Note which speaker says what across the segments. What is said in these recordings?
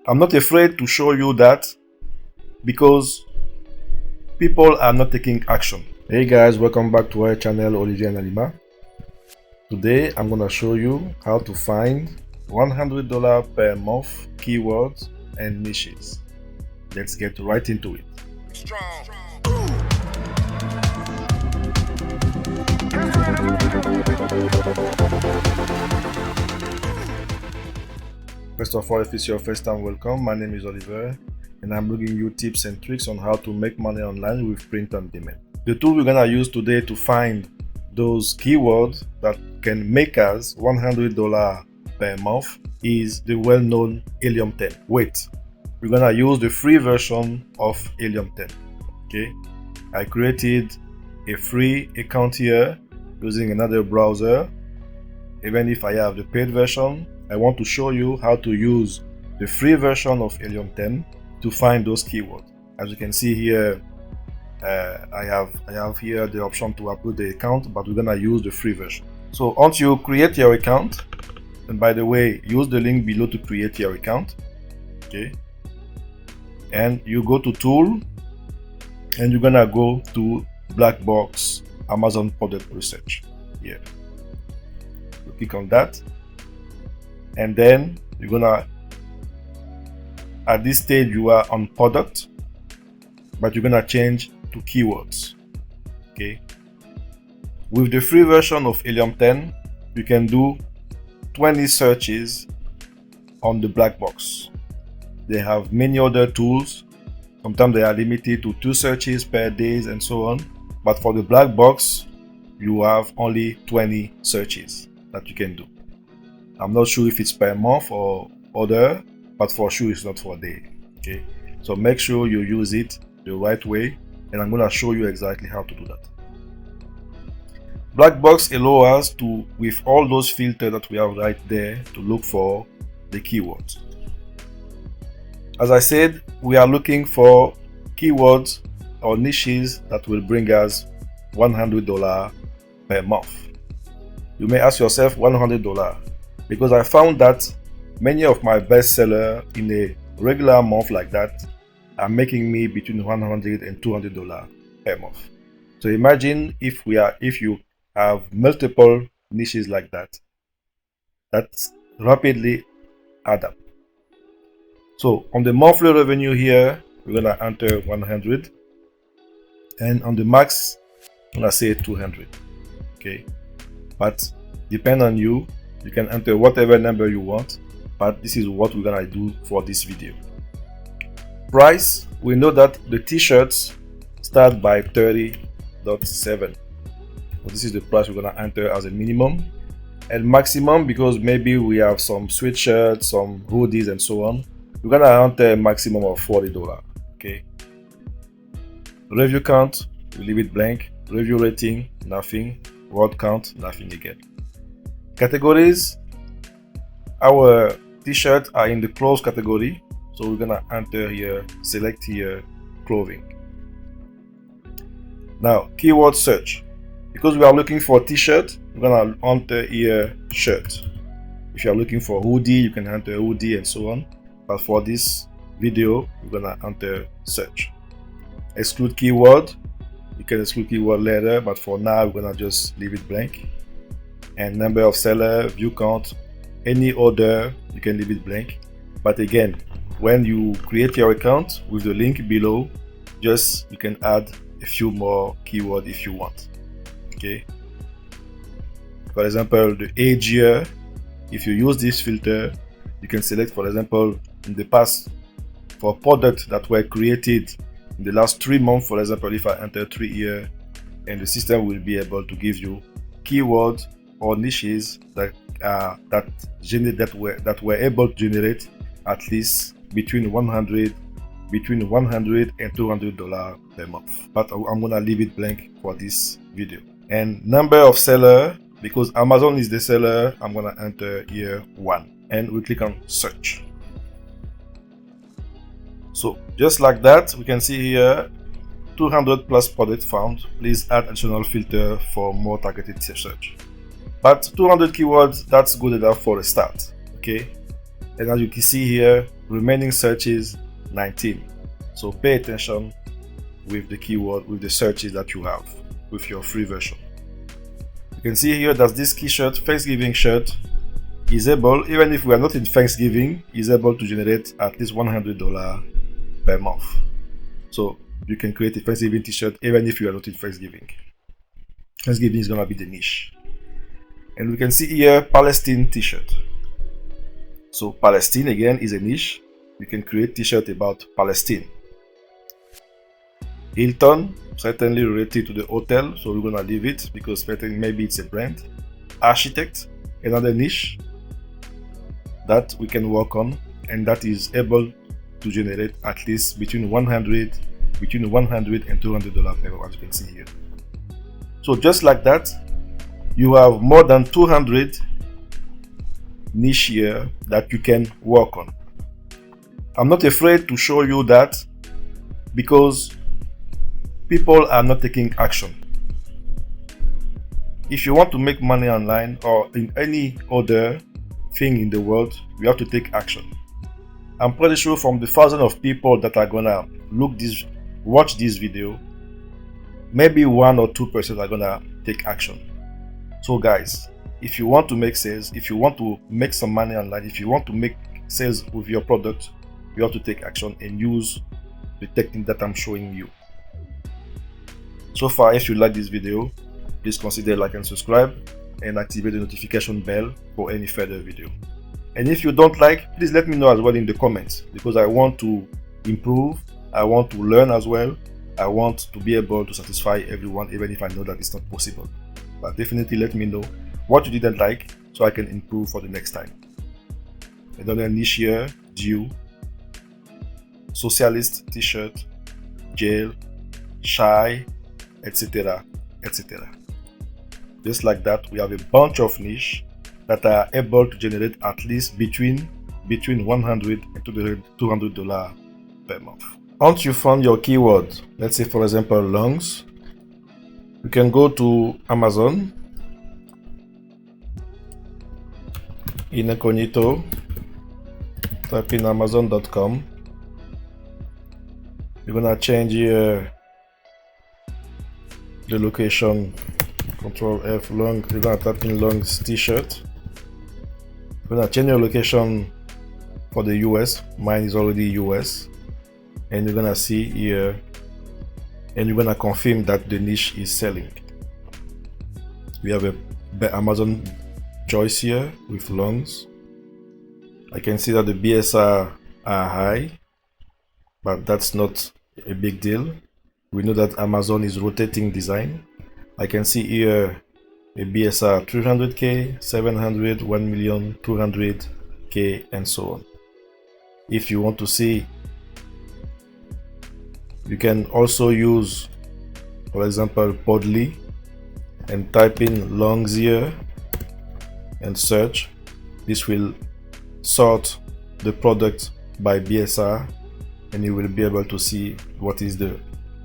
Speaker 1: I'm not afraid to show you that because people are not taking action. Hey guys, welcome back to our channel, Olivier and Alima. Today I'm gonna show you how to find $100 per month keywords and niches. Let's get right into it. First of all, if it's your first time, welcome. My name is Oliver and I'm bringing you tips and tricks on how to make money online with print on demand. The tool we're gonna use today to find those keywords that can make us $100 per month is the well-known Helium 10. Wait, we're gonna use the free version of Helium 10. Okay, I created a free account here using another browser. Even if I have the paid version, I want to show you how to use the free version of Helium 10 to find those keywords. As you can see here, I have here the option to upload the account, but we're gonna use the free version. So once you create your account, and by the way, use the link below to create your account. Okay, and you go to tool, and you're gonna go to Blackbox Amazon product research here. You click on that, and then you're gonna, at this stage you are on product, but you're gonna change to keywords. Okay, with the free version of Helium 10 you can do 20 searches on the Blackbox. They have many other tools. Sometimes they are limited to 2 searches per day and so on, but for the Blackbox you have only 20 searches that you can do. I'm not sure if it's per month or other, but for sure it's not for a day. Okay, so make sure you use it the right way, and I'm going to show you exactly how to do that. Blackbox allows us to, with all those filters that we have right there, to look for the keywords. As I said, we are looking for keywords or niches that will bring us $100 per month. You may ask yourself, $100, because I found that many of my bestsellers in a regular month like that are making me between $100 and $200 per month. So imagine if you have multiple niches like that, that's rapidly add up. So on the monthly revenue here, we're gonna enter 100, and on the max, I'm gonna say 200. Okay, but depend on you. You can enter whatever number you want, but this is what we're gonna do for this video. Price, we know that the t-shirts start by $30.7. So this is the price we're gonna enter as a minimum, and maximum, because maybe we have some sweatshirts, some hoodies and so on, we're gonna enter a maximum of $40. Okay, review count, we leave it blank. Review rating, nothing. Word count, nothing again. Categories, our t-shirts are in the clothes category, so we're gonna enter here, select here clothing. Now keyword search, because we are looking for t-shirt, we're gonna enter here shirt. If you are looking for hoodie, you can enter hoodie and so on, but for this video we're gonna enter search. Exclude keyword, you can exclude keyword later, but for now we're gonna just leave it blank. And number of seller, view count, any order, you can leave it blank. But again, when you create your account with the link below, just you can add a few more keywords if you want. Okay, for example, the age year, if you use this filter, you can select, for example, in the past, for products that were created in the last 3 months. For example, if I enter 3 years, and the system will be able to give you keywords or niches that were able to generate at least between $100 and $200 per month. But I'm gonna leave it blank for this video. And number of seller, because Amazon is the seller, I'm gonna enter here 1, and we click on search. So just like that, we can see here 200 plus products found. Please add additional filter for more targeted search. But 200 keywords, that's good enough for a start. Okay, And as you can see here, remaining searches 19. So pay attention with the keyword, with the searches that you have with your free version. You can see here that this shirt, Thanksgiving shirt, is able, even if we are not in Thanksgiving, is able to generate at least $100 per month. So you can create a Thanksgiving t-shirt even if you are not in Thanksgiving. Thanksgiving is gonna be the niche. And we can see here Palestine t-shirt. So Palestine again is a niche. You can create t-shirt about Palestine. Hilton, certainly related to the hotel, so we're gonna leave it because maybe it's a brand. Architect, another niche that we can work on, and that is able to generate at least between $100 and $200 per month, as you can see here. So just like that, you have more than 200 niche here that you can work on. I'm not afraid to show you that because people are not taking action. If you want to make money online or in any other thing in the world, you have to take action. I'm pretty sure from the thousands of people that are gonna watch this video, maybe 1 or 2% are gonna take action. So guys, if you want to make sales, if you want to make some money online, if you want to make sales with your product, you have to take action and use the technique that I'm showing you. So far, if you like this video, please consider like and subscribe and activate the notification bell for any further video. And if you don't like, please let me know as well in the comments, because I want to improve, I want to learn as well, I want to be able to satisfy everyone even if I know that it's not possible. But definitely let me know what you didn't like so I can improve for the next time. Another niche here, Jew, socialist t-shirt, jail, shy, etc, etc. Just like that, we have a bunch of niche that are able to generate at least between $100 and $200 per month. Once you found your keyword, let's say for example lungs, you can go to Amazon, incognito, type in amazon.com. You're gonna change here the location, Control F, long. You're gonna type in lungs t-shirt. You're gonna change your location for the US. Mine is already US. And you're gonna see here, and you're gonna confirm that the niche is selling. We have a Amazon choice here with lungs. I can see that the BSR are high, but that's not a big deal. We know that Amazon is rotating design. I can see here a BSR 300K, 700, 1 million, 200K, and so on. If you want to see, you can also use, for example, Podly, and type in lungs here and search. This will sort the product by BSR, and you will be able to see what is the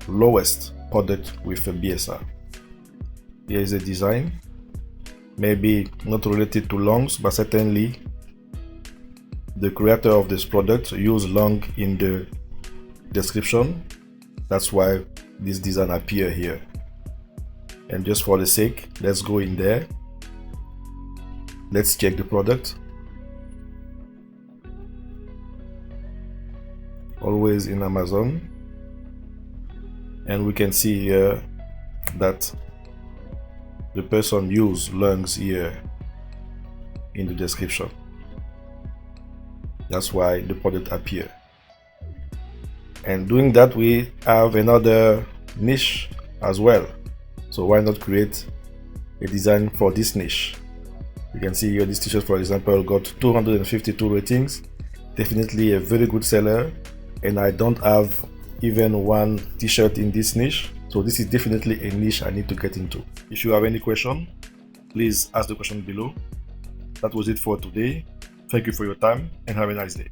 Speaker 1: lowest product with a BSR. Here is a design, maybe not related to lungs, but certainly the creator of this product used lung in the description. That's why this design appear here. And just for the sake, let's go in there. Let's check the product. Always in Amazon. And we can see here that the person used lungs here in the description. That's why the product appear. And doing that, we have another niche as well. So why not create a design for this niche? You can see here this t-shirt, for example, got 252 ratings. Definitely a very good seller. And I don't have even one t-shirt in this niche. So this is definitely a niche I need to get into. If you have any question, please ask the question below. That was it for today. Thank you for your time and have a nice day.